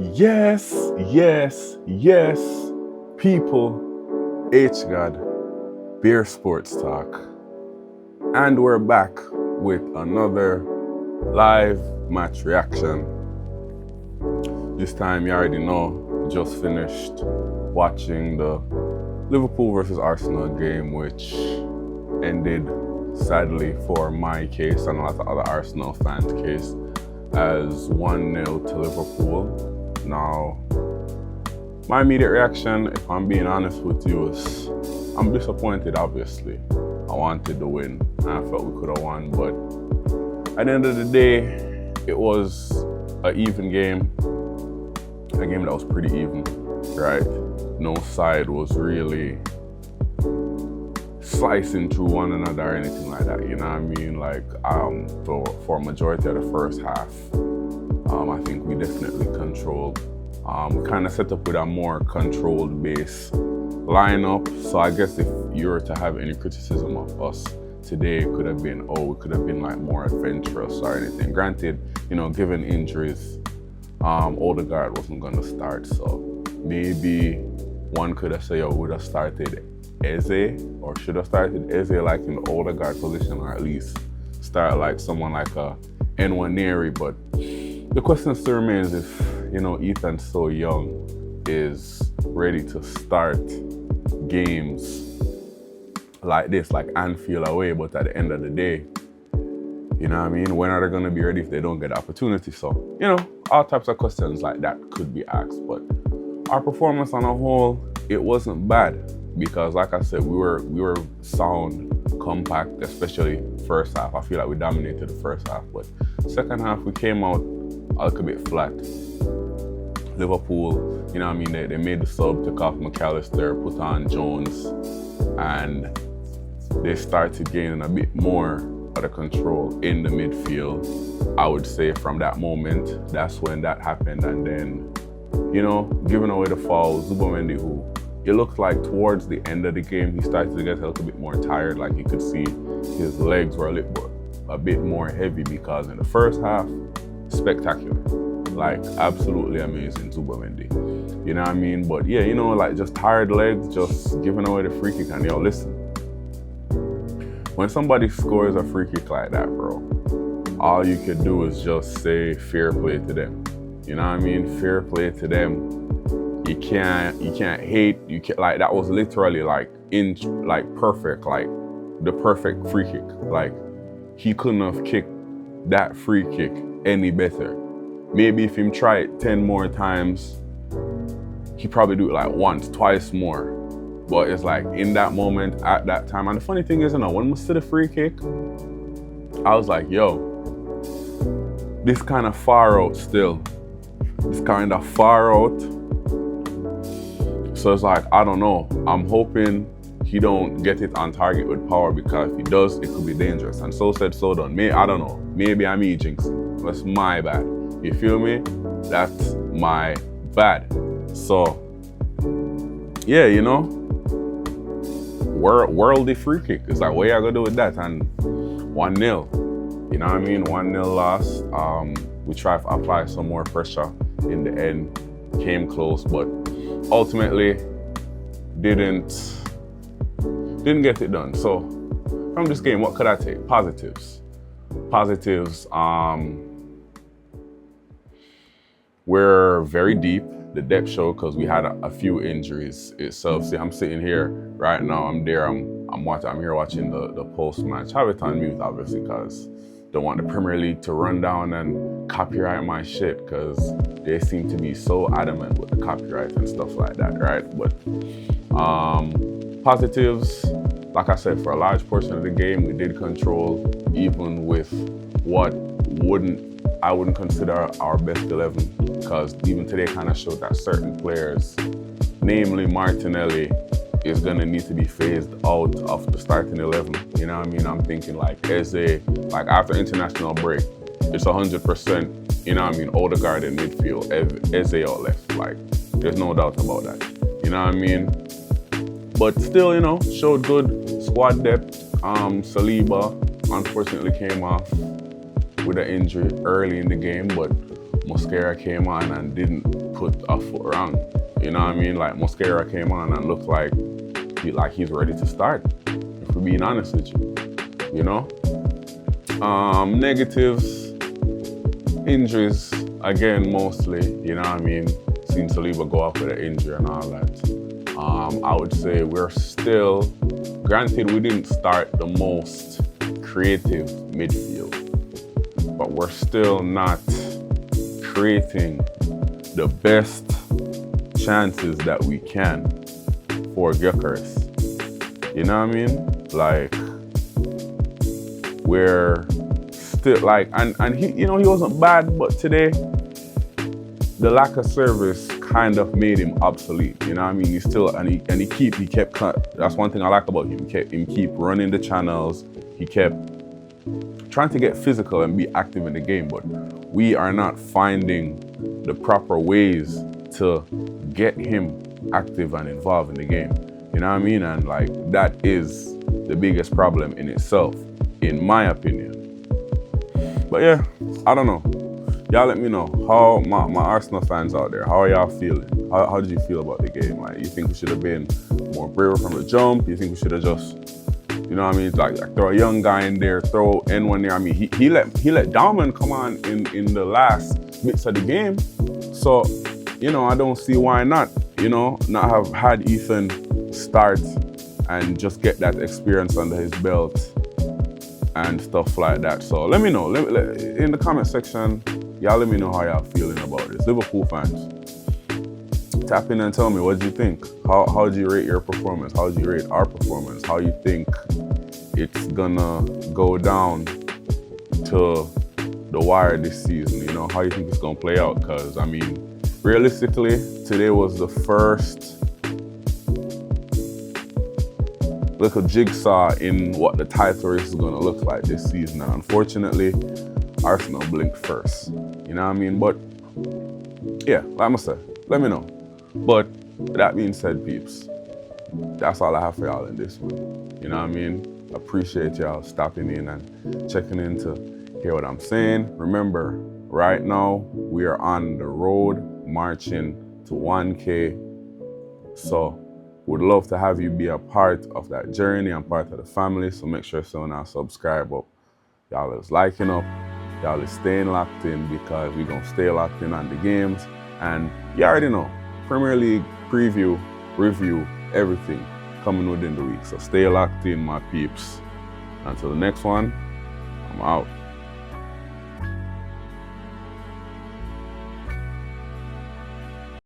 Yes, yes, yes, people, H-God, Beer Sports Talk. And we're back with another live match reaction. This time, you already know, just finished watching the Liverpool versus Arsenal game, which ended, sadly, for my case and a lot of other Arsenal fans' case, as 1-0 to Liverpool. Now, my immediate reaction, if I'm being honest with you, is I'm disappointed, obviously. I wanted the win, and I felt we could have won, but at the end of the day, it was an even game, a game that was pretty even, right? No side was really slicing through one another or anything like that, you know what I mean? Like, for a majority of the first half, I think we definitely controlled. We kind of set up with a more controlled base lineup. So I guess if you were to have any criticism of us today, it could have been, we could have been like more adventurous or anything. Granted, given injuries, Odegaard wasn't going to start. So maybe one could have said, would have started Eze, or should have started Eze like in the Odegaard position, or at least start like someone like a Nwaneri. But the question still remains if, Ethan's so young, is ready to start games like this, like Anfield away, but at the end of the day, you know what I mean? When are they going to be ready if they don't get the opportunity? So, all types of questions like that could be asked. But our performance on a whole, it wasn't bad because, like I said, we were sound, compact, especially first half. I feel like we dominated the first half, but second half we came out a little bit flat. Liverpool, they made the sub, took off McAllister, put on Jones, and they started gaining a bit more of the control in the midfield. I would say from that moment, that's when that happened. And then, giving away the foul, Zubamendi, who it looked like towards the end of the game, he started to get a little bit more tired. Like you could see his legs were a bit more heavy, because in the first half, spectacular. Like absolutely amazing, Zubamendi. You know what I mean? But yeah, like just tired legs, just giving away the free kick. And listen, when somebody scores a free kick like that, bro, all you could do is just say fair play to them. You know what I mean? Fair play to them. You can't hate. You can't, like, that was literally like perfect, like the perfect free kick. Like he couldn't have kicked that free kick any better. Maybe if him try it 10 more times, he probably do it like once, twice more. But it's like in that moment, at that time. And the funny thing is, when we see the free kick, I was like, yo, this kind of far out still. It's kind of far out. So it's like, I don't know. I'm hoping he don't get it on target with power, because if he does, it could be dangerous. And so said, so done. I don't know. Maybe I'm jinxing. That's my bad. You feel me? That's my bad. So, yeah, worldly free kick. It's like, what you gonna do with that? And 1-0. You know what I mean? 1-0 loss. We tried to apply some more pressure in the end. Came close, but ultimately didn't get it done. So, from this game, what could I take? Positives. We're very deep. The depth show, because we had a few injuries itself. See, I'm sitting here right now. I'm there. I'm here watching the post match. Have it on mute, obviously, because don't want the Premier League to run down and copyright my shit, because they seem to be so adamant with the copyright and stuff like that, right? But positives, like I said, for a large portion of the game, we did control, even with what I wouldn't consider our best 11, because even today kind of showed that certain players, namely Martinelli, is going to need to be phased out of the starting 11. You know what I mean? I'm thinking like Eze, like after international break, it's 100%, you know what I mean, Odegaard in midfield, Eze out left. Like, there's no doubt about that. You know what I mean? But still, showed good squad depth. Saliba unfortunately came off with an injury early in the game, but Mosquera came on and didn't put a foot wrong. You know what I mean? Like Mosquera came on and looked like he's ready to start, if we're being honest with you. You know? Negatives, injuries, again, mostly, you know what I mean? Seen Saliba go off with an injury and all that. I would say we're still, granted we didn't start the most creative midfield, but we're still not creating the best chances that we can for Gyökeres. You know what I mean? Like, we're still like, and he, you know, he wasn't bad, but today the lack of service kind of made him obsolete. You know what I mean? He still, and he kept, that's one thing I like about him. He keep running the channels. He kept trying to get physical and be active in the game, but we are not finding the proper ways to get him active and involved in the game. You know what I mean? And like, that is the biggest problem in itself, in my opinion. But yeah, I don't know. Y'all let me know, how my Arsenal fans out there, how are y'all feeling? How did you feel about the game? Like, you think we should have been more braver from the jump? You think we should have just, you know what I mean, like throw a young guy in there, throw anyone there? I mean, he let Dalman come on in the last bits of the game. So, you know, I don't see why not, you know, not have had Ethan start and just get that experience under his belt and stuff like that. So let me know, in the comment section, y'all let me know how y'all feeling about this. Liverpool fans, tap in and tell me, what do you think? How do you rate your performance? How do you rate our performance? How you think it's gonna go down to the wire this season? You know, how you think it's gonna play out? Because I mean, realistically, today was the first little jigsaw in what the title race is gonna look like this season. And unfortunately, Arsenal blinked first. You know what I mean? But yeah, like I said, let me know. But that being said, peeps, that's all I have for y'all in this one. You know what I mean? Appreciate y'all stopping in and checking in to hear what I'm saying. Remember, right now, we are on the road marching to 1K. So would love to have you be a part of that journey and part of the family. So make sure so now subscribe up. Y'all is liking up. Y'all is staying locked in, because we're going to stay locked in on the games. And you already know, Premier League preview, review, everything coming within the week. So stay locked in, my peeps. Until the next one, I'm out.